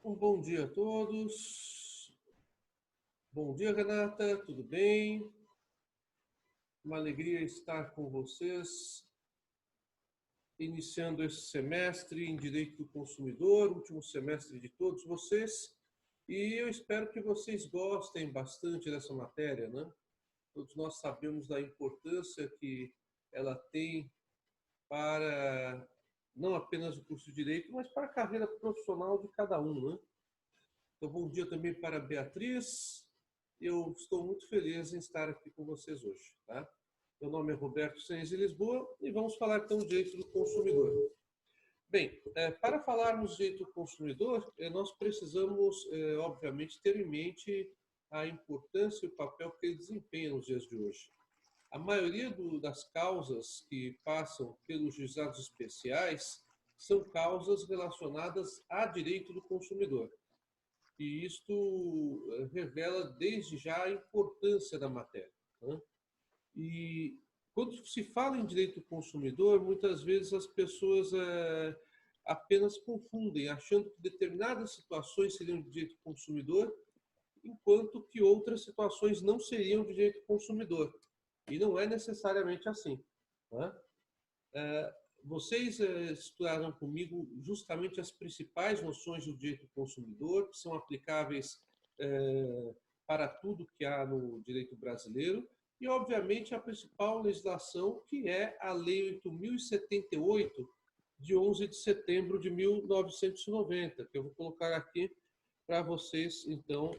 Um bom dia a todos. Bom dia, Renata, tudo bem? Uma alegria estar com vocês, iniciando esse semestre em Direito do Consumidor, último semestre de todos vocês, e eu espero que vocês gostem bastante dessa matéria, né? Todos nós sabemos da importância que ela tem para não apenas o curso de Direito, mas para a carreira profissional de cada um, né? Então, bom dia também para a Beatriz. Eu estou muito feliz em estar aqui com vocês hoje. Tá? Meu nome é Roberto Senz de Lisboa e vamos falar então do direito do consumidor. Bem, para falarmos de direito do consumidor, nós precisamos, obviamente, ter em mente a importância e o papel que ele desempenha nos dias de hoje. A maioria das causas que passam pelos juizados especiais são causas relacionadas a direito do consumidor. E isto revela desde já a importância da matéria, né? E quando se fala em direito do consumidor, muitas vezes as pessoas apenas confundem, achando que determinadas situações seriam de direito do consumidor, enquanto que outras situações não seriam de direito do consumidor. E não é necessariamente assim, né? Vocês estudaram comigo justamente as principais noções do direito do consumidor, que são aplicáveis para tudo que há no direito brasileiro, e, obviamente, a principal legislação, que é a Lei 8.078, de 11 de setembro de 1990, que eu vou colocar aqui para vocês, então,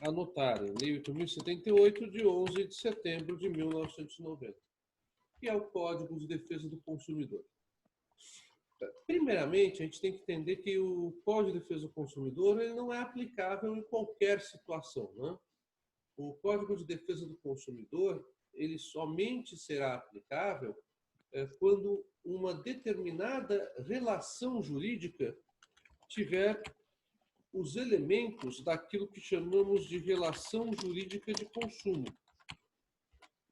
anotarem. Lei 8.078, de 11 de setembro de 1990. Que é o Código de Defesa do Consumidor. Primeiramente, a gente tem que entender que o Código de Defesa do Consumidor ele não é aplicável em qualquer situação, né? O Código de Defesa do Consumidor ele somente será aplicável quando uma determinada relação jurídica tiver os elementos daquilo que chamamos de relação jurídica de consumo.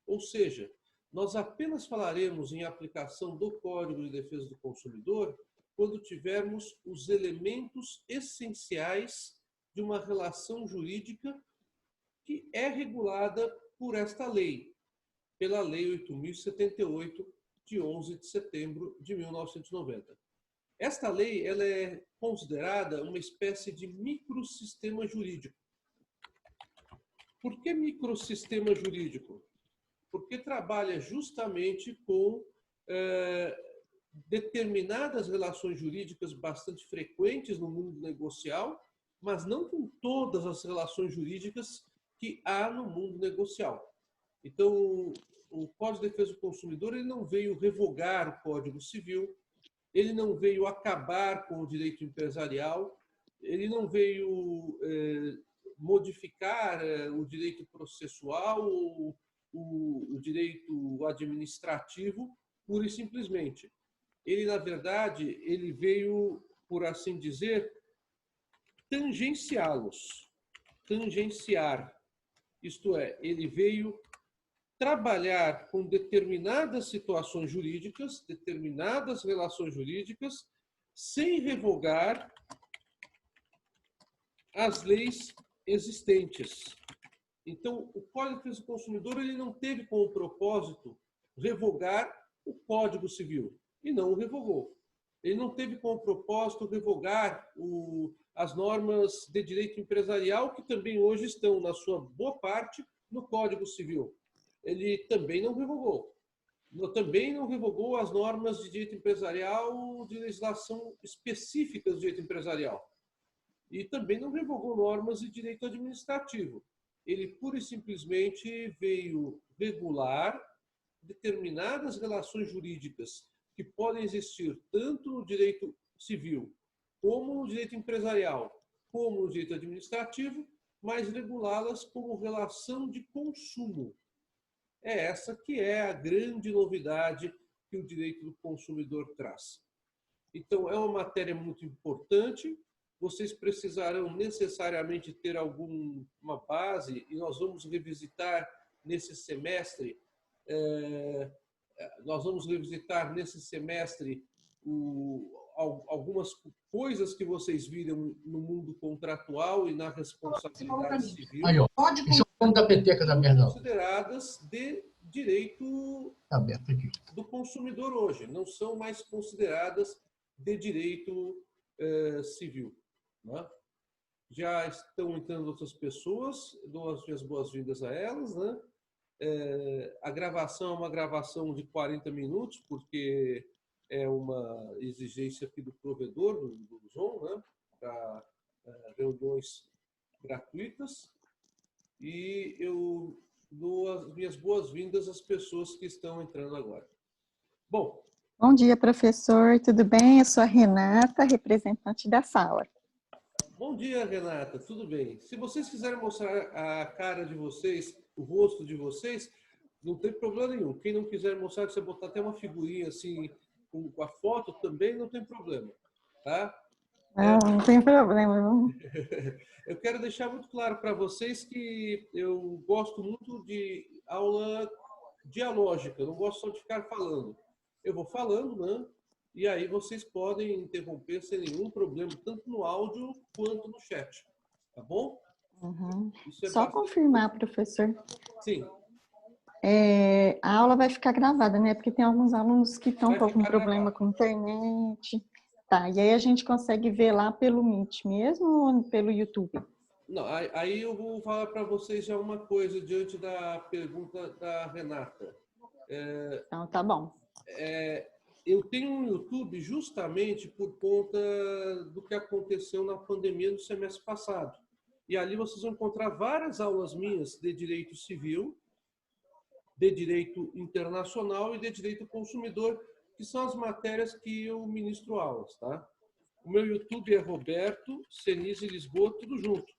Ou seja, nós apenas falaremos em aplicação do Código de Defesa do Consumidor quando tivermos os elementos essenciais de uma relação jurídica que é regulada por esta lei, pela Lei 8.078, de 11 de setembro de 1990. Esta lei ela é considerada uma espécie de microsistema jurídico. Por que microsistema jurídico? Porque trabalha justamente com determinadas relações jurídicas bastante frequentes no mundo negocial, mas não com todas as relações jurídicas que há no mundo negocial. Então, o Código de Defesa do Consumidor ele não veio revogar o Código Civil, ele não veio acabar com o direito empresarial, ele não veio modificar o direito processual ou o direito administrativo, pura e simplesmente. Ele, na verdade, ele veio, por assim dizer, tangenciá-los, tangenciar. Isto é, ele veio trabalhar com determinadas situações jurídicas, determinadas relações jurídicas, sem revogar as leis existentes. Então, o Código de Defesa do Consumidor ele não teve como propósito revogar o Código Civil, e não o revogou. Ele não teve como propósito revogar as normas de direito empresarial, que também hoje estão, na sua boa parte, no Código Civil. Ele também não revogou. Também não revogou as normas de direito empresarial de legislação específicas do direito empresarial. E também não revogou normas de direito administrativo. Ele pura e simplesmente veio regular determinadas relações jurídicas que podem existir tanto no direito civil, como no direito empresarial, como no direito administrativo, mas regulá-las como relação de consumo. É essa que é a grande novidade que o direito do consumidor traz. Então, é uma matéria muito importante. Vocês precisarão necessariamente ter alguma base, e nós vamos revisitar nesse semestre, algumas coisas que vocês viram no mundo contratual e na responsabilidade civil Aí, ó. Esse é o nome da peteca da merda. consideradas de direito Tá aberto aqui. do consumidor hoje, não são mais consideradas de direito civil. Né? Já estão entrando outras pessoas, dou as minhas boas-vindas a elas. Né? A gravação é uma gravação de 40 minutos, porque é uma exigência aqui do provedor, do Zoom, né? Para reuniões gratuitas. E eu dou as minhas boas-vindas às pessoas que estão entrando agora. Bom. Bom dia, professor. Tudo bem? Eu sou a Renata, representante da sala. Bom dia, Renata. Tudo bem? Se vocês quiserem mostrar a cara de vocês, o rosto de vocês, não tem problema nenhum. Quem não quiser mostrar, você botar até uma figurinha assim com a foto também, não tem problema, tá? Não tem problema. Não. Eu quero deixar muito claro para vocês que eu gosto muito de aula dialógica, eu não gosto só de ficar falando. Eu vou falando, né? E aí vocês podem interromper sem nenhum problema, tanto no áudio quanto no chat. Tá bom? Uhum. Isso é só bastante... confirmar, professor. Sim. A aula vai ficar gravada, né? Porque tem alguns alunos que estão com algum problema gravado com internet. Tá, e aí a gente consegue ver lá pelo Meet mesmo ou pelo YouTube? Não, aí eu vou falar para vocês já uma coisa diante da pergunta da Renata. Então, tá bom. Eu tenho um YouTube justamente por conta do que aconteceu na pandemia no semestre passado. E ali vocês vão encontrar várias aulas minhas de direito civil, de direito internacional e de direito consumidor, que são as matérias que eu ministro aulas, tá? O meu YouTube é Roberto Senise Lisboa, tudo junto.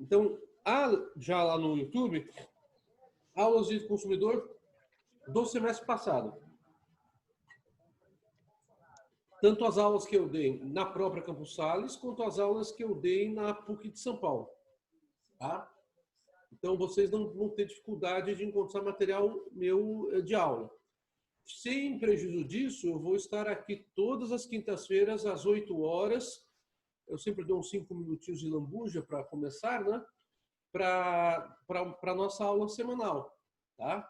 Então, há já lá no YouTube aulas de consumidor do semestre passado. Tanto as aulas que eu dei na própria Campos Sales, quanto as aulas que eu dei na PUC de São Paulo. Tá? Então, vocês não vão ter dificuldade de encontrar material meu de aula. Sem prejuízo disso, eu vou estar aqui todas as quintas-feiras, às 8 horas. Eu sempre dou uns 5 minutinhos de lambuja para começar, né? Para a nossa aula semanal. Tá?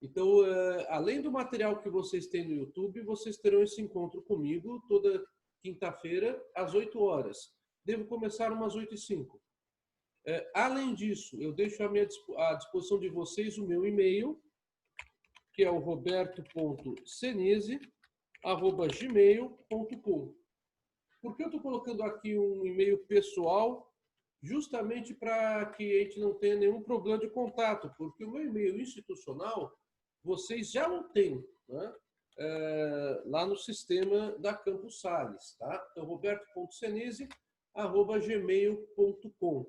Então, além do material que vocês têm no YouTube, vocês terão esse encontro comigo toda quinta-feira, às 8 horas. Devo começar umas 8h05. Além disso, eu deixo à disposição de vocês o meu e-mail, que é o roberto.senise@gmail.com. Por que eu estou colocando aqui um e-mail pessoal? Justamente para que a gente não tenha nenhum problema de contato, porque o meu e-mail institucional vocês já o têm, né? Lá no sistema da Campos Sales, tá? Então, roberto.senise@gmail.com.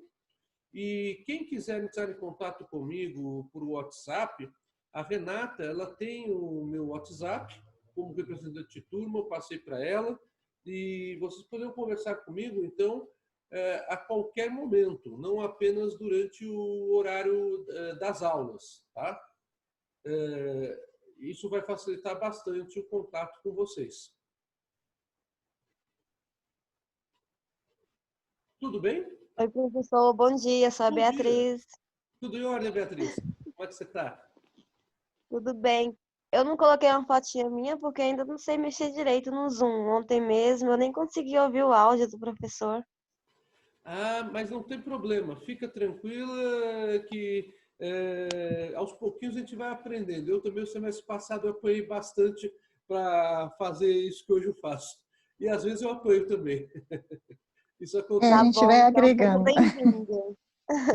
E quem quiser entrar em contato comigo por WhatsApp, a Renata, ela tem o meu WhatsApp, como representante de turma, eu passei para ela, e vocês podem conversar comigo, então, a qualquer momento, não apenas durante o horário das aulas, tá? Isso vai facilitar bastante o contato com vocês. Tudo bem? Oi, professor. Bom dia. Sou a Beatriz. Tudo em ordem, Beatriz? Como é que você está? Tudo bem. Eu não coloquei uma fotinha minha porque ainda não sei mexer direito no Zoom. Ontem mesmo eu nem consegui ouvir o áudio do professor. Mas não tem problema. Fica tranquila que aos pouquinhos a gente vai aprendendo. Eu também, o semestre passado, eu apanhei bastante para fazer isso que hoje eu faço. E às vezes eu apanho também. Isso acontece. A gente vai agregando. Seja bem-vindo.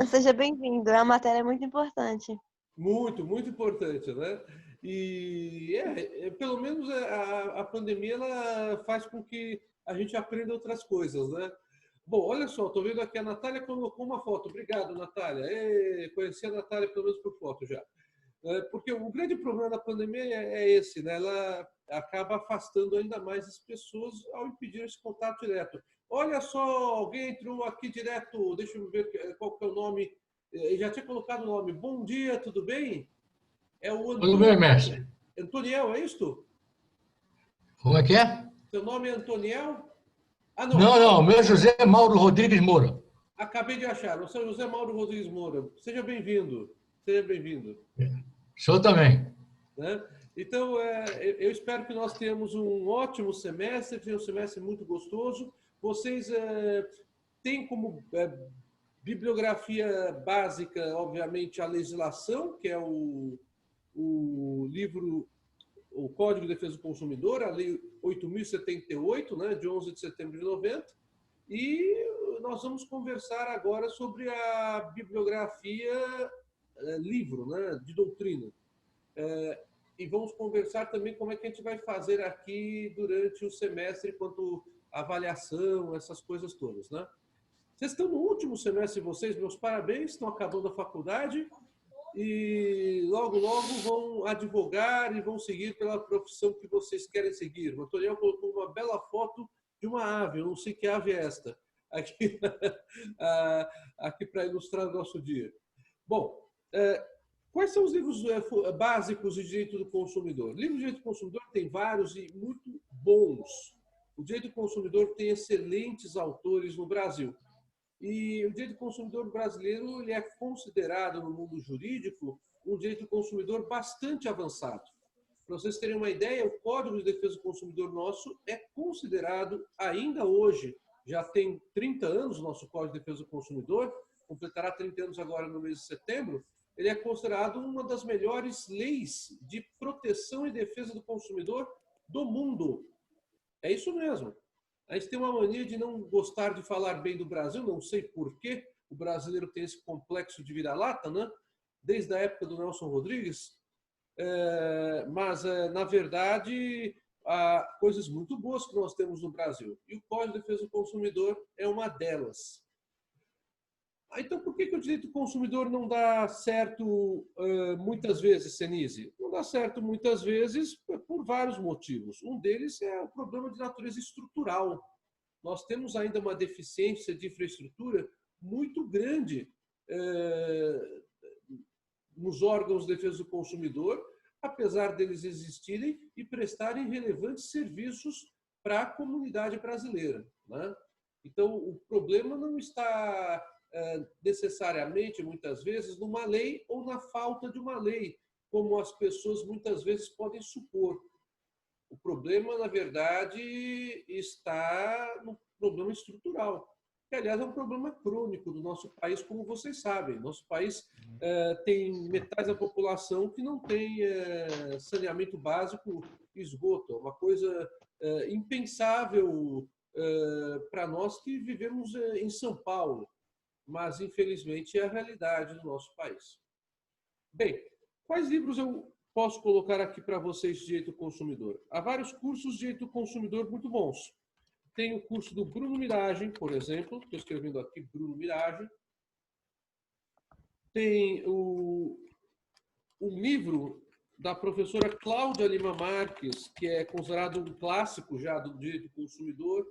Seja bem-vindo. É uma matéria muito importante. Muito, muito importante, né? E pelo menos a pandemia ela faz com que a gente aprenda outras coisas, né? Bom, olha só, estou vendo aqui a Natália colocou uma foto. Obrigado, Natália. Conheci a Natália pelo menos por foto já. Porque o grande problema da pandemia é esse, né? Ela acaba afastando ainda mais as pessoas ao impedir esse contato direto. Olha só, alguém entrou aqui direto, deixa eu ver qual que é o nome. Já tinha colocado o nome. Bom dia, tudo bem? É o Tudo bem, mestre? Antoniel, é isto? Como é que é? Seu nome é Antoniel? Ah, Não, não, meu José Mauro Rodrigues Moura. Acabei de achar. O senhor José Mauro Rodrigues Moura. Seja bem-vindo. Seja bem-vindo. O senhor também. Né? Então, eu espero que nós tenhamos um ótimo semestre, um semestre muito gostoso. Vocês têm como bibliografia básica, obviamente, a legislação, que é o livro, o Código de Defesa do Consumidor, a Lei 8.078, né, de 11 de setembro de 90, e nós vamos conversar agora sobre a bibliografia livro, né, de doutrina. E vamos conversar também como é que a gente vai fazer aqui durante o semestre quanto à avaliação, essas coisas todas, né? Vocês estão no último semestre de vocês, meus parabéns, estão acabando a faculdade e logo, logo vão advogar e vão seguir pela profissão que vocês querem seguir. O Antoniel colocou uma bela foto de uma ave, eu não sei que ave é esta, aqui para ilustrar o nosso dia. Bom, quais são os livros básicos de direito do consumidor? Livros de direito do consumidor tem vários e muito bons. O direito do consumidor tem excelentes autores no Brasil. E o direito do consumidor brasileiro ele é considerado no mundo jurídico um direito do consumidor bastante avançado. Para vocês terem uma ideia, o Código de Defesa do Consumidor nosso é considerado ainda hoje, já tem 30 anos o nosso Código de Defesa do Consumidor, completará 30 anos agora no mês de setembro, ele é considerado uma das melhores leis de proteção e defesa do consumidor do mundo. É isso mesmo. A gente tem uma mania de não gostar de falar bem do Brasil, não sei por quê. O brasileiro tem esse complexo de vira-lata, né? Desde a época do Nelson Rodrigues. Mas, na verdade, há coisas muito boas que nós temos no Brasil. E o Código de Defesa do Consumidor é uma delas. Então, por que o direito do consumidor não dá certo muitas vezes, Senise? Não dá certo muitas vezes por vários motivos. Um deles é o problema de natureza estrutural. Nós temos ainda uma deficiência de infraestrutura muito grande nos órgãos de defesa do consumidor, apesar deles existirem e prestarem relevantes serviços para a comunidade brasileira, né? Então, o problema não está necessariamente, muitas vezes, numa lei ou na falta de uma lei, como as pessoas muitas vezes podem supor. O problema, na verdade, está no problema estrutural, que, aliás, é um problema crônico do nosso país, como vocês sabem. Nosso país tem metade da população que não tem saneamento básico e esgoto. É uma coisa impensável para nós que vivemos em São Paulo, mas, infelizmente, é a realidade do nosso país. Bem, quais livros eu posso colocar aqui para vocês de direito do consumidor? Há vários cursos de direito do consumidor muito bons. Tem o curso do Bruno Miragem, por exemplo, estou escrevendo aqui Bruno Miragem. Tem o livro da professora Cláudia Lima Marques, que é considerado um clássico já do direito do consumidor,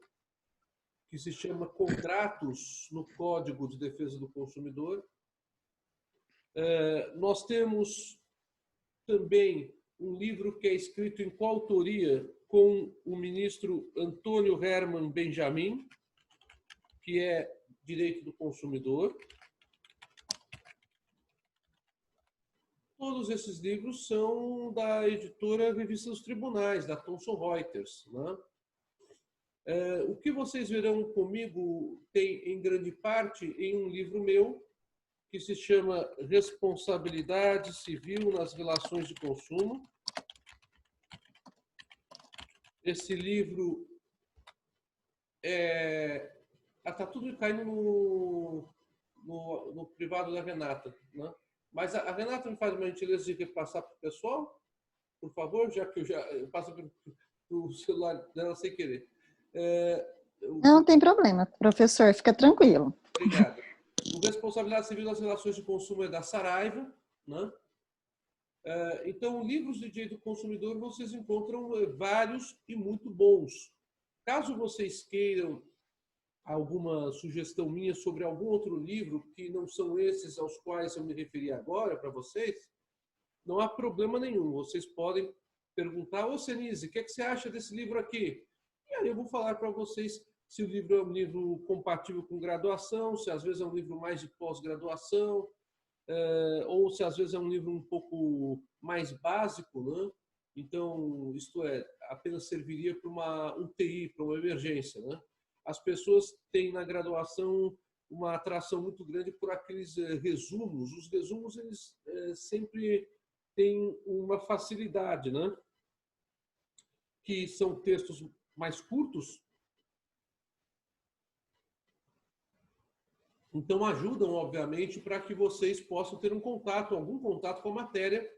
que se chama Contratos no Código de Defesa do Consumidor. Nós temos também um livro que é escrito em coautoria com o ministro Antônio Herman Benjamin, que é Direito do Consumidor. Todos esses livros são da editora Revista dos Tribunais, da Thomson Reuters, né? O que vocês verão comigo tem, em grande parte, em um livro meu, que se chama Responsabilidade Civil nas Relações de Consumo. Esse livro está tudo caindo no privado da Renata, né? Mas a Renata me faz uma gentileza de repassar para o pessoal, por favor, já que eu passo para o celular dela sem querer. Não tem problema, professor, fica tranquilo. Obrigado. O Responsabilidade Civil das Relações de Consumo é da Saraiva, né? Então, livros de direito do consumidor vocês encontram vários e muito bons. Caso vocês queiram alguma sugestão minha sobre algum outro livro que não são esses aos quais eu me referi agora para vocês, não há problema nenhum. Vocês podem perguntar: ô Senise, o que você acha desse livro aqui? E aí eu vou falar para vocês se o livro é um livro compatível com graduação, se às vezes é um livro mais de pós-graduação, ou se às vezes é um livro um pouco mais básico, né? Então, isto é, apenas serviria para uma UTI, para uma emergência, né? As pessoas têm na graduação uma atração muito grande por aqueles resumos. Os resumos, eles sempre têm uma facilidade, né? Que são textos mais curtos, então ajudam, obviamente, para que vocês possam ter um contato, algum contato com a matéria,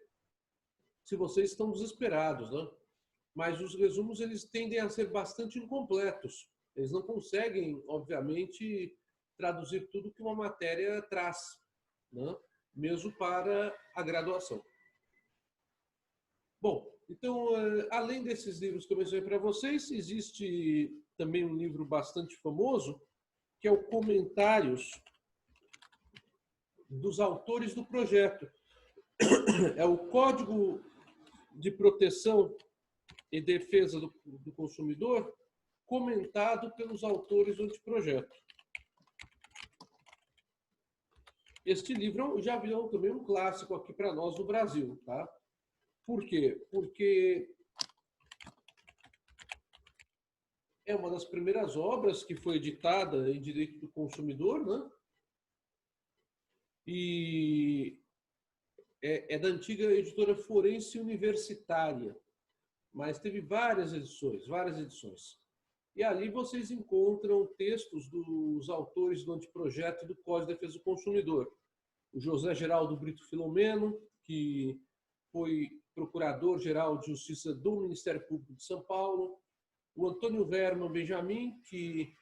se vocês estão desesperados, né? Mas os resumos, eles tendem a ser bastante incompletos. Eles não conseguem, obviamente, traduzir tudo que uma matéria traz, né? Mesmo para a graduação. Bom, então, além desses livros que eu mencionei para vocês, existe também um livro bastante famoso, que é o Comentários dos Autores do Projeto. É o Código de Proteção e Defesa do Consumidor, comentado pelos autores do anteprojeto. Este livro já virou também um clássico aqui para nós no Brasil, tá? Por quê? Porque é uma das primeiras obras que foi editada em direito do consumidor, né? E é da antiga editora Forense Universitária, mas teve várias edições. E ali vocês encontram textos dos autores do anteprojeto e do Código de Defesa do Consumidor. O José Geraldo Brito Filomeno, que foi procurador-geral de Justiça do Ministério Público de São Paulo, o Antônio Vernon Benjamin, que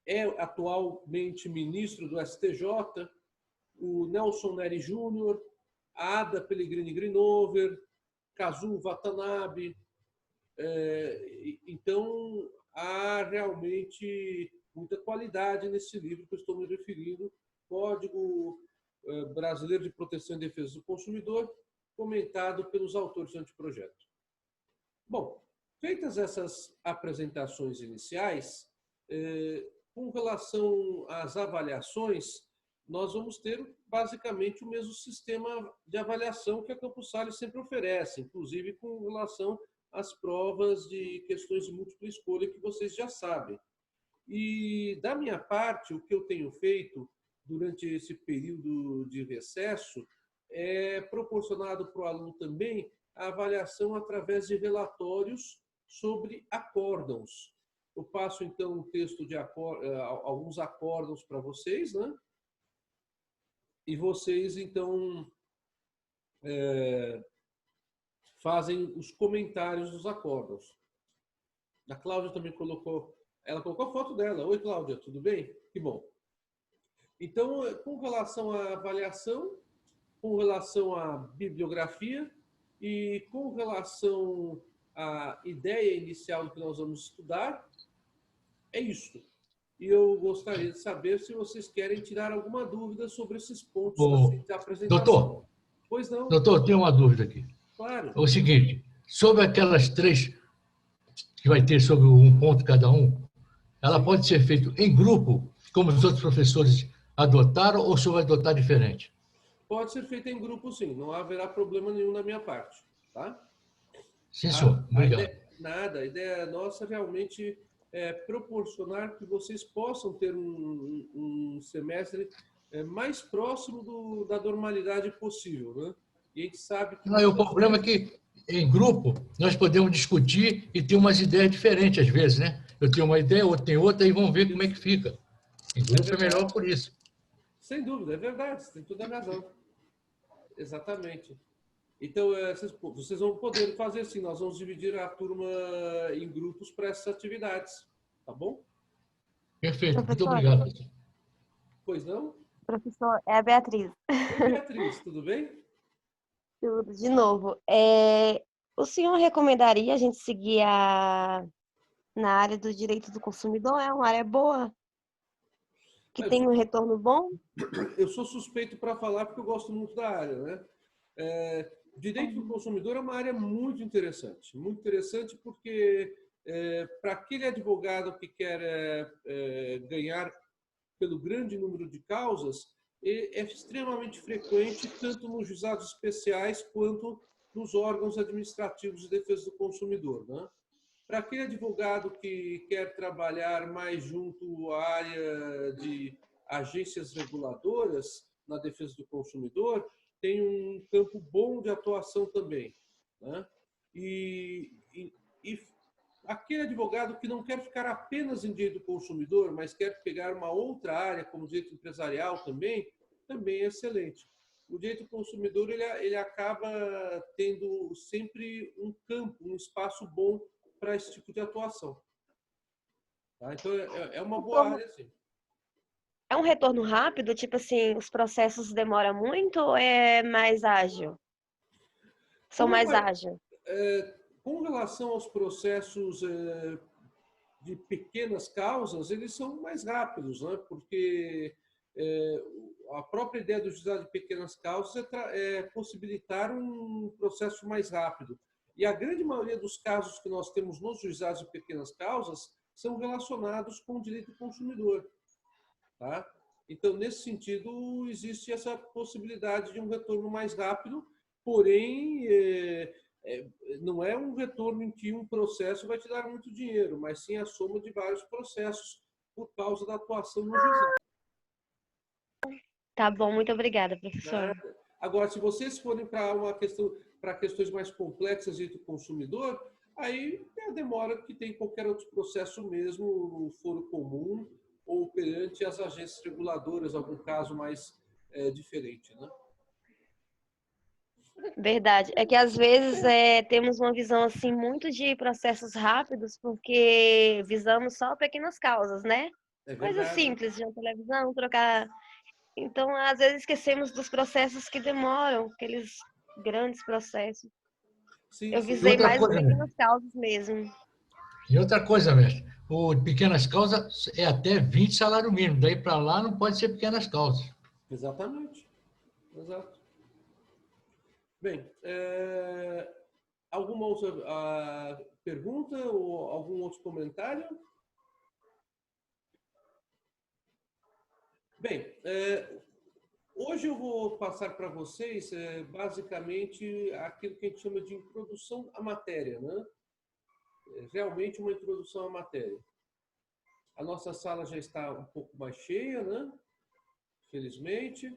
é atualmente ministro do STJ, o Nelson Neri Júnior, a Ada Pellegrini Grinover, Kazuo Watanabe. Então, há realmente muita qualidade nesse livro que eu estou me referindo, Código Brasileiro de Proteção e Defesa do Consumidor, comentado pelos autores do anteprojeto. Bom, feitas essas apresentações iniciais, com relação às avaliações, nós vamos ter basicamente o mesmo sistema de avaliação que a Campus Sales sempre oferece, inclusive com relação às provas de questões de múltipla escolha que vocês já sabem. E, da minha parte, o que eu tenho feito durante esse período de recesso é proporcionado para o aluno também a avaliação através de relatórios sobre acórdãos. Eu passo, então, um texto de alguns acórdãos para vocês, né? E vocês, então, fazem os comentários dos acórdãos. A Cláudia também colocou a foto dela. Oi, Cláudia, tudo bem? Que bom. Então, com relação à avaliação, com relação à bibliografia e com relação à ideia inicial do que nós vamos estudar, é isso. E eu gostaria de saber se vocês querem tirar alguma dúvida sobre esses pontos da apresentação. Doutor, pois não. Doutor, eu tenho uma dúvida aqui. Claro. É o seguinte, sobre aquelas 3 que vai ter sobre um ponto cada um, ela pode ser feita em grupo, como os outros professores adotaram, ou o senhor vai adotar diferente? Pode ser feita em grupo, sim. Não haverá problema nenhum da minha parte, tá? Sim, senhor. Obrigado. A ideia nossa realmente é proporcionar que vocês possam ter um semestre mais próximo da normalidade possível, né? E a gente sabe que... Não, o problema é que, em grupo, nós podemos discutir e ter umas ideias diferentes, às vezes, né? Eu tenho uma ideia, outro tem outra, e vamos ver como é que fica. Em grupo é melhor por isso. Sem dúvida, é verdade, você tem toda a razão. Exatamente. Então, vocês vão poder fazer assim, nós vamos dividir a turma em grupos para essas atividades, tá bom? Perfeito, muito Professor. obrigado, professor. Pois não? Professor, é a Beatriz. Oi, Beatriz, tudo bem? Tudo de novo. O senhor recomendaria a gente seguir na área do direito do consumidor? É uma área boa? Que tem um retorno bom? Eu sou suspeito para falar porque eu gosto muito da área, né? Direito do consumidor é uma área muito interessante porque para aquele advogado que quer ganhar pelo grande número de causas, é extremamente frequente, tanto nos juizados especiais quanto nos órgãos administrativos de defesa do consumidor, né? Para aquele advogado que quer trabalhar mais junto à área de agências reguladoras na defesa do consumidor, tem um campo bom de atuação também, né? E aquele advogado que não quer ficar apenas em direito do consumidor, mas quer pegar uma outra área, como direito empresarial também é excelente. O direito do consumidor ele acaba tendo sempre um campo, um espaço bom para esse tipo de atuação. Tá? Então, é uma boa área, sim. É um retorno rápido? Tipo assim, os processos demoram muito ou é mais ágil? São mais ágeis? Com relação aos processos de pequenas causas, eles são mais rápidos, né? Porque a própria ideia do juizado de pequenas causas é possibilitar um processo mais rápido. E a grande maioria dos casos que nós temos nos juizados de pequenas causas são relacionados com o direito do consumidor. Tá? Então, nesse sentido, existe essa possibilidade de um retorno mais rápido, porém, não é um retorno em que um processo vai te dar muito dinheiro, mas sim a soma de vários processos por causa da atuação no juizado. Tá bom, muito obrigada, professor. Agora, se vocês forem para questões mais complexas do consumidor, aí é a demora que tem qualquer outro processo mesmo, no foro comum ou perante as agências reguladoras, algum caso mais diferente, né? Verdade. É que às vezes temos uma visão assim muito de processos rápidos porque visamos só pequenas causas, né? É Coisas verdade. simples, de uma televisão, trocar. Então, às vezes esquecemos dos processos que demoram, aqueles grandes processos. Sim, Eu sim. visei mais as pequenas causas mesmo. E outra coisa, mestre, o pequenas causas é até 20 salário mínimo, daí para lá não pode ser pequenas causas. Exatamente. Exato. Bem, alguma outra pergunta ou algum outro comentário? Bem, hoje eu vou passar para vocês basicamente aquilo que a gente chama de introdução à matéria, né? Realmente uma introdução à matéria. A nossa sala já está um pouco mais cheia, né? Felizmente.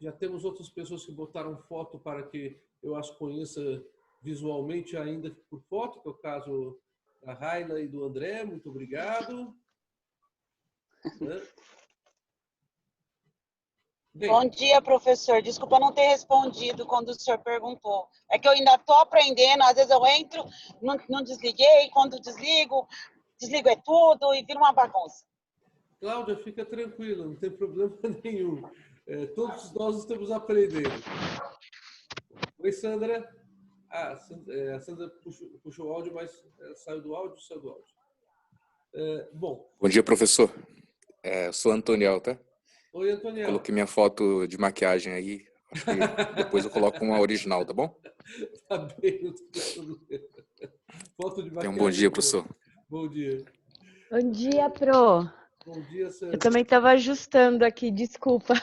Já temos outras pessoas que botaram foto para que eu as conheça visualmente ainda por foto, que é o caso da Raila e do André. Muito obrigado. Bem, bom dia, professor. Desculpa não ter respondido quando o senhor perguntou. É que eu ainda estou aprendendo, às vezes eu entro, não desliguei, quando desligo é tudo e vira uma bagunça. Cláudia, fica tranquila, não tem problema nenhum. Todos nós estamos aprendendo. Oi, Sandra. A Sandra puxou o áudio, mas saiu do áudio. Bom. Bom dia, professor. Sou Antoniel, tá? Oi, Antoniel. Coloquei minha foto de maquiagem aí. Acho que depois eu coloco uma original, tá bom? Tá bem, não tem problema. Foto de maquiagem. Tenha um bom dia, professor. Bom dia. Bom dia, Pro. Bom dia, Sandra. Eu também estava ajustando aqui, desculpa.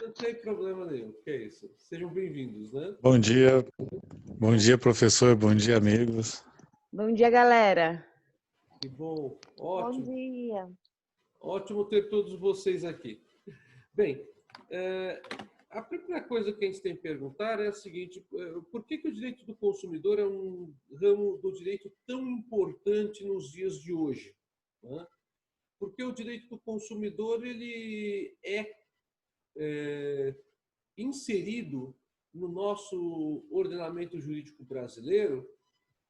Não tem problema nenhum, que é isso. Sejam bem-vindos, né? Bom dia, professor, bom dia, amigos. Bom dia, galera. Que bom, ótimo. Bom dia. Ótimo ter todos vocês aqui. Bem, a primeira coisa que a gente tem que perguntar é a seguinte: por que o direito do consumidor é um ramo do direito tão importante nos dias de hoje? Né? Porque o direito do consumidor ele é inserido no nosso ordenamento jurídico brasileiro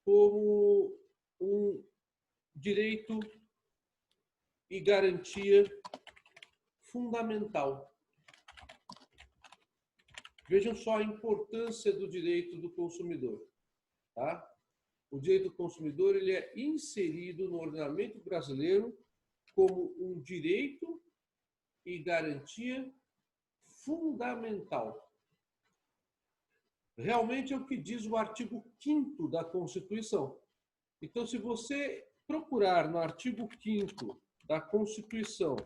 como um direito e garantia fundamental. Vejam só a importância do direito do consumidor. Tá? O direito do consumidor ele é inserido no ordenamento brasileiro como um direito e garantia fundamental. Realmente é o que diz o artigo 5º da Constituição. Então, se você procurar no artigo 5º da Constituição,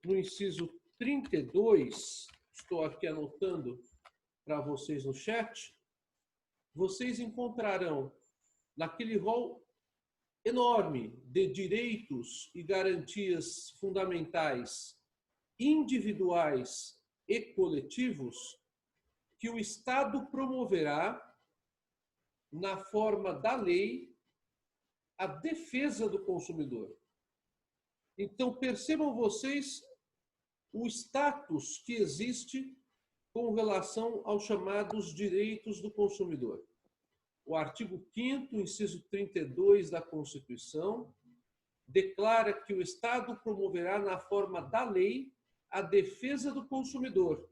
no inciso 32, estou aqui anotando para vocês no chat, vocês encontrarão naquele rol enorme de direitos e garantias fundamentais individuais e coletivos que o Estado promoverá, na forma da lei, a defesa do consumidor. Então, percebam vocês o status que existe com relação aos chamados direitos do consumidor. O artigo 5º, inciso 32 da Constituição, declara que o Estado promoverá, na forma da lei, a defesa do consumidor.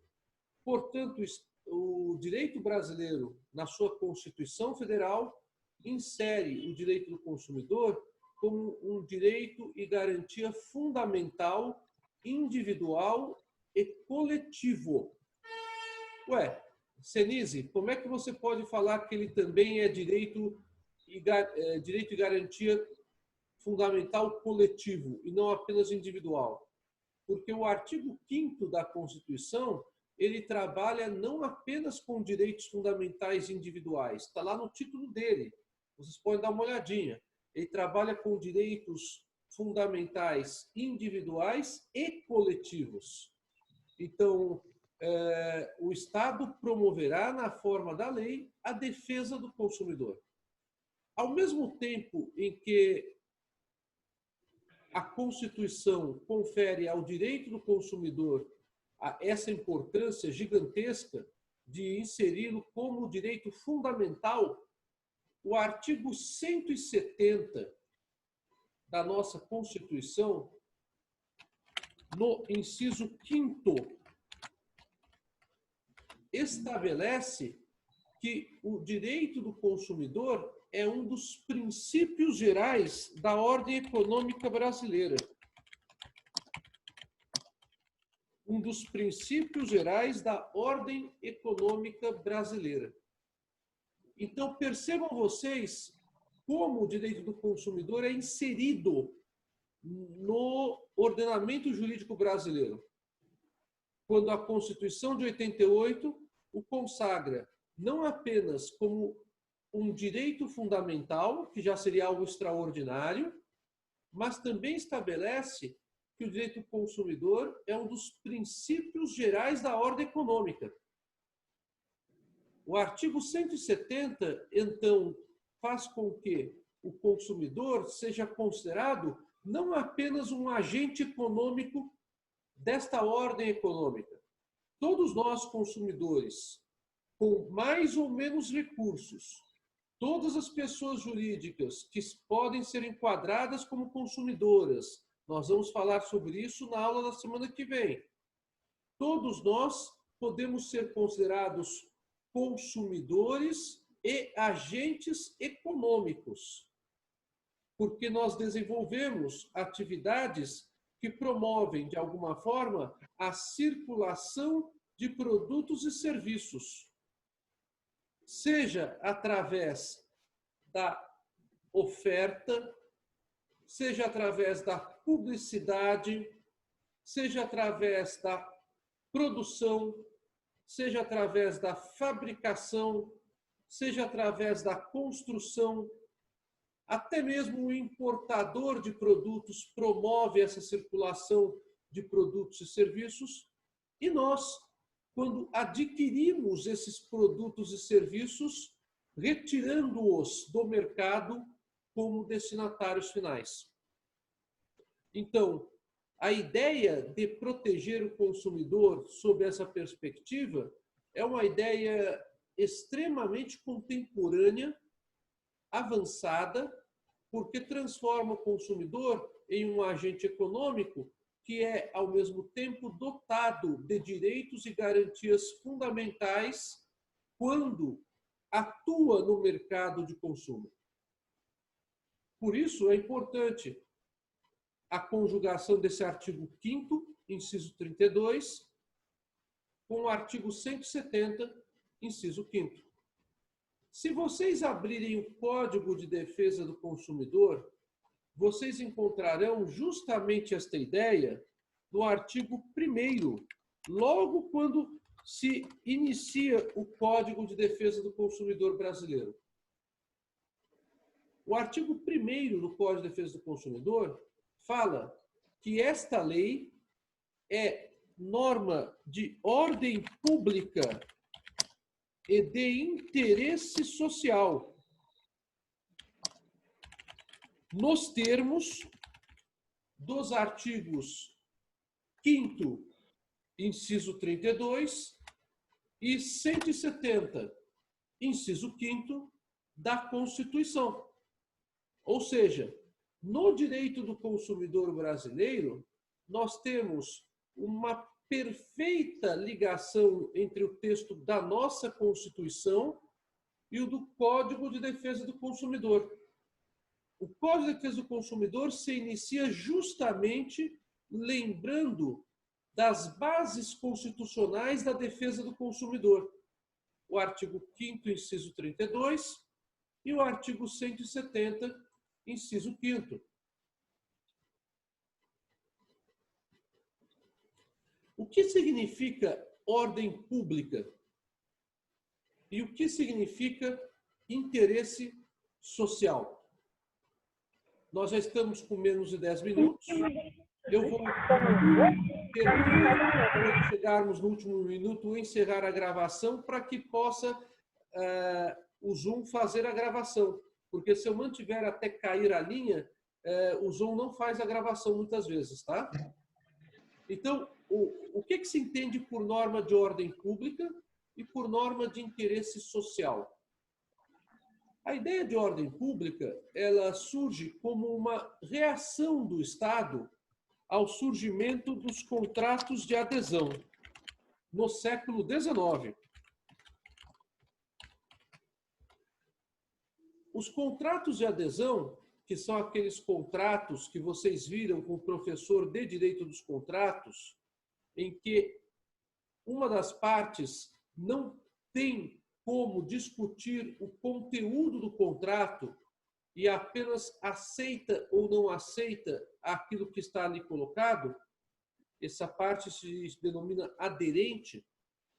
Portanto, o direito brasileiro, na sua Constituição Federal, insere o direito do consumidor como um direito e garantia fundamental, individual e coletivo. Ué, Senise, como é que você pode falar que ele também é direito e garantia fundamental coletivo e não apenas individual? Porque o artigo 5º da Constituição, ele trabalha não apenas com direitos fundamentais individuais, está lá no título dele, vocês podem dar uma olhadinha. Ele trabalha com direitos fundamentais individuais e coletivos. Então, o Estado promoverá, na forma da lei, a defesa do consumidor. Ao mesmo tempo em que a Constituição confere ao direito do consumidor essa importância gigantesca de inseri-lo como direito fundamental, o artigo 170 da nossa Constituição, no inciso 5º, estabelece que o direito do consumidor é um dos princípios gerais da ordem econômica brasileira. Um dos princípios gerais da ordem econômica brasileira. Então, percebam vocês como o direito do consumidor é inserido no ordenamento jurídico brasileiro. Quando a Constituição de 88 o consagra não apenas como um direito fundamental, que já seria algo extraordinário, mas também estabelece que o direito do consumidor é um dos princípios gerais da ordem econômica. O artigo 170, então, faz com que o consumidor seja considerado não apenas um agente econômico desta ordem econômica. Todos nós, consumidores, com mais ou menos recursos, todas as pessoas jurídicas que podem ser enquadradas como consumidoras, nós vamos falar sobre isso na aula da semana que vem. Todos nós podemos ser considerados consumidores e agentes econômicos, porque nós desenvolvemos atividades que promovem, de alguma forma, a circulação de produtos e serviços, seja através da oferta, seja através da publicidade, seja através da produção, seja através da fabricação, seja através da construção. Até mesmo o importador de produtos promove essa circulação de produtos e serviços. E nós, quando adquirimos esses produtos e serviços, retirando-os do mercado como destinatários finais. Então, a ideia de proteger o consumidor sob essa perspectiva é uma ideia extremamente contemporânea, avançada, porque transforma o consumidor em um agente econômico que é, ao mesmo tempo, dotado de direitos e garantias fundamentais quando atua no mercado de consumo. Por isso, é importante a conjugação desse artigo 5º, inciso 32, com o artigo 170, inciso 5º. Se vocês abrirem o Código de Defesa do Consumidor, vocês encontrarão justamente esta ideia no artigo 1º, logo quando se inicia o Código de Defesa do Consumidor brasileiro. O artigo 1º do Código de Defesa do Consumidor fala que esta lei é norma de ordem pública e de interesse social, nos termos dos artigos 5º, inciso 32, e 170, inciso 5º, da Constituição. Ou seja, no direito do consumidor brasileiro, nós temos uma perfeita ligação entre o texto da nossa Constituição e o do Código de Defesa do Consumidor. O Código de Defesa do Consumidor se inicia justamente lembrando das bases constitucionais da defesa do consumidor. O artigo 5º, inciso 32, e o artigo 170, inciso 5º. O que significa ordem pública? E o que significa interesse social? Nós já estamos com menos de 10 minutos. Eu vou tentar, quando chegarmos no último minuto, encerrar a gravação para que possa o Zoom fazer a gravação. Porque se eu mantiver até cair a linha, o Zoom não faz a gravação muitas vezes, tá? Então, o que se entende por norma de ordem pública e por norma de interesse social? A ideia de ordem pública, ela surge como uma reação do Estado ao surgimento dos contratos de adesão no século XIX. Os contratos de adesão, que são aqueles contratos que vocês viram com o professor de Direito dos Contratos, em que uma das partes não tem como discutir o conteúdo do contrato e apenas aceita ou não aceita aquilo que está ali colocado, essa parte se denomina aderente.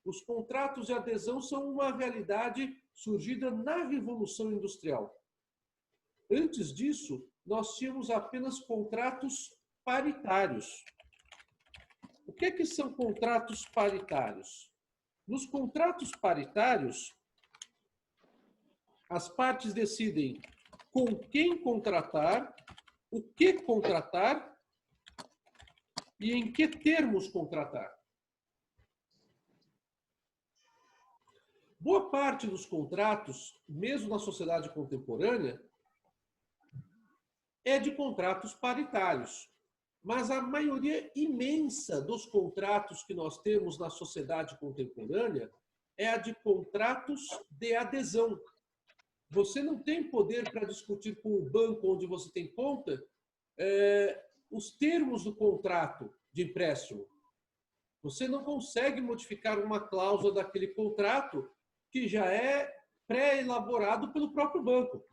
Os contratos de adesão são uma realidade surgida na Revolução Industrial. Antes disso, nós tínhamos apenas contratos paritários. O que são contratos paritários? Nos contratos paritários, as partes decidem com quem contratar, o que contratar e em que termos contratar. Boa parte dos contratos, mesmo na sociedade contemporânea, é de contratos paritários. Mas a maioria imensa dos contratos que nós temos na sociedade contemporânea é a de contratos de adesão. Você não tem poder para discutir com o banco onde você tem conta os termos do contrato de empréstimo. Você não consegue modificar uma cláusula daquele contrato que já é pré-elaborado pelo próprio banco.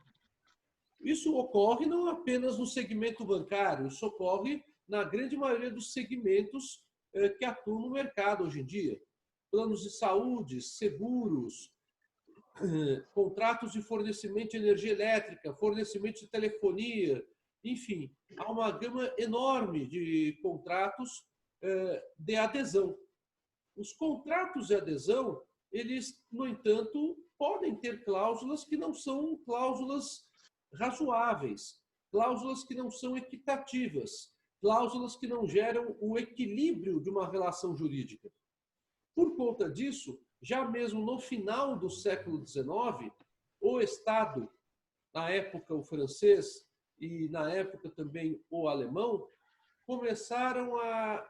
Isso ocorre não apenas no segmento bancário, isso ocorre na grande maioria dos segmentos que atuam no mercado hoje em dia. Planos de saúde, seguros, contratos de fornecimento de energia elétrica, fornecimento de telefonia, enfim, há uma gama enorme de contratos de adesão. Os contratos de adesão, eles, no entanto, podem ter cláusulas que não são cláusulas razoáveis, cláusulas que não são equitativas, cláusulas que não geram o equilíbrio de uma relação jurídica. Por conta disso, já mesmo no final do século XIX, o Estado, na época o francês e na época também o alemão, começaram a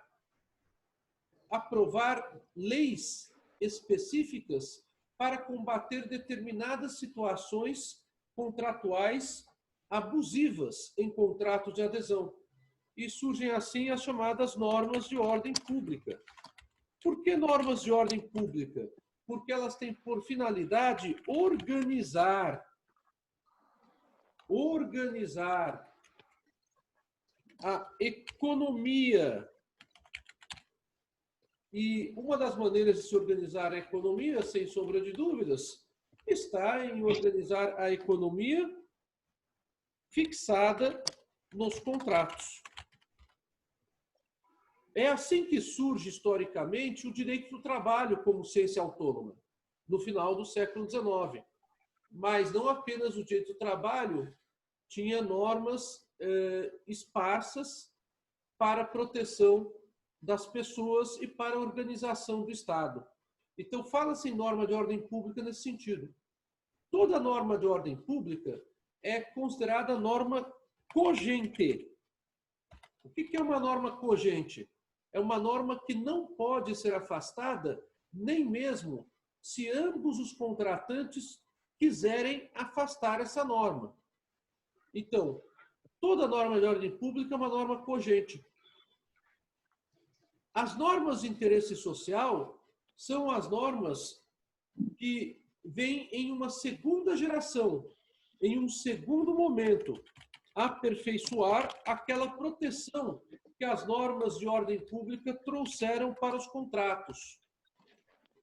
aprovar leis específicas para combater determinadas situações contratuais abusivas em contratos de adesão. E surgem assim as chamadas normas de ordem pública. Por que normas de ordem pública? Porque elas têm por finalidade organizar a economia. E uma das maneiras de se organizar a economia, sem sombra de dúvidas, está em organizar a economia fixada nos contratos. É assim que surge, historicamente, o direito do trabalho como ciência autônoma, no final do século XIX. Mas não apenas o direito do trabalho tinha normas esparsas para a proteção das pessoas e para a organização do Estado. Então, fala-se em norma de ordem pública nesse sentido. Toda norma de ordem pública é considerada norma cogente. O que é uma norma cogente? É uma norma que não pode ser afastada, nem mesmo se ambos os contratantes quiserem afastar essa norma. Então, toda norma de ordem pública é uma norma cogente. As normas de interesse social são as normas que vêm em uma segunda geração, em um segundo momento, aperfeiçoar aquela proteção que as normas de ordem pública trouxeram para os contratos.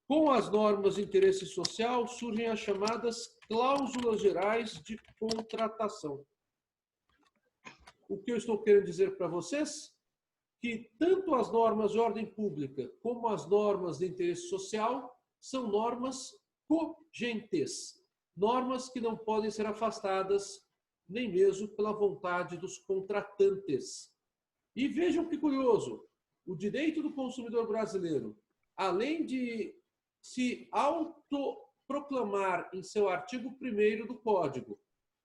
Com as normas de interesse social surgem as chamadas cláusulas gerais de contratação. O que eu estou querendo dizer para vocês? Que tanto as normas de ordem pública como as normas de interesse social são normas cogentes, normas que não podem ser afastadas nem mesmo pela vontade dos contratantes. E vejam que curioso, o direito do consumidor brasileiro, além de se autoproclamar em seu artigo 1º do Código,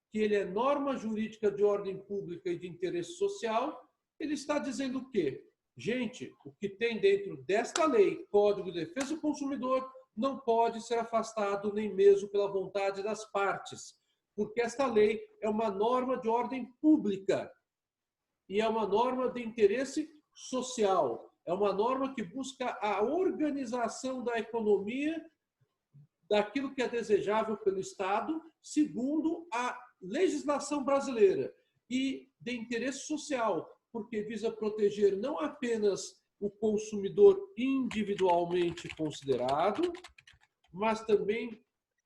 que ele é norma jurídica de ordem pública e de interesse social, ele está dizendo o quê? Gente, o que tem dentro desta lei, Código de Defesa do Consumidor, não pode ser afastado nem mesmo pela vontade das partes, porque esta lei é uma norma de ordem pública e é uma norma de interesse social. É uma norma que busca a organização da economia, daquilo que é desejável pelo Estado, segundo a legislação brasileira, e de interesse social, porque visa proteger não apenas o consumidor individualmente considerado, mas também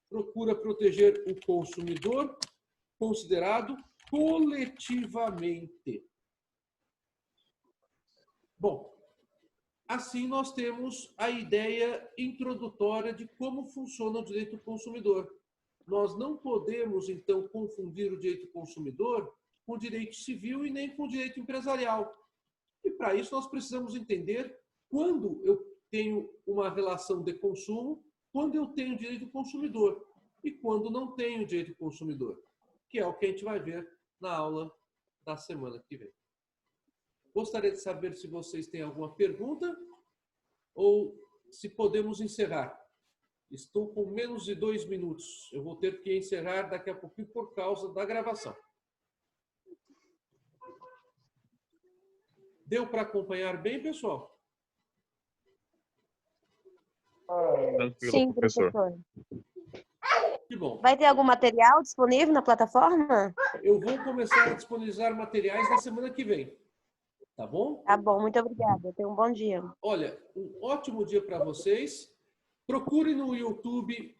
procura proteger o consumidor considerado coletivamente. Bom, assim nós temos a ideia introdutória de como funciona o direito do consumidor. Nós não podemos, então, confundir o direito do consumidor com o direito civil e nem com o direito empresarial. E, para isso, nós precisamos entender quando eu tenho uma relação de consumo, quando eu tenho direito do consumidor e quando não tenho direito do consumidor, que é o que a gente vai ver na aula da semana que vem. Gostaria de saber se vocês têm alguma pergunta ou se podemos encerrar. Estou com menos de 2 minutos. Eu vou ter que encerrar daqui a pouquinho por causa da gravação. Deu para acompanhar bem, pessoal? Sim, professor. Que bom. Vai ter algum material disponível na plataforma? Eu vou começar a disponibilizar materiais na semana que vem. Tá bom? Tá bom, muito obrigada. Tenha um bom dia. Olha, um ótimo dia para vocês. Procure no YouTube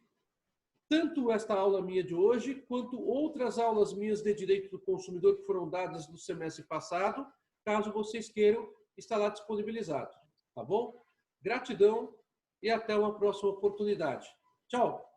tanto esta aula minha de hoje, quanto outras aulas minhas de Direito do Consumidor que foram dadas no semestre passado, caso vocês queiram, está lá disponibilizado. Tá bom? Gratidão e até uma próxima oportunidade. Tchau!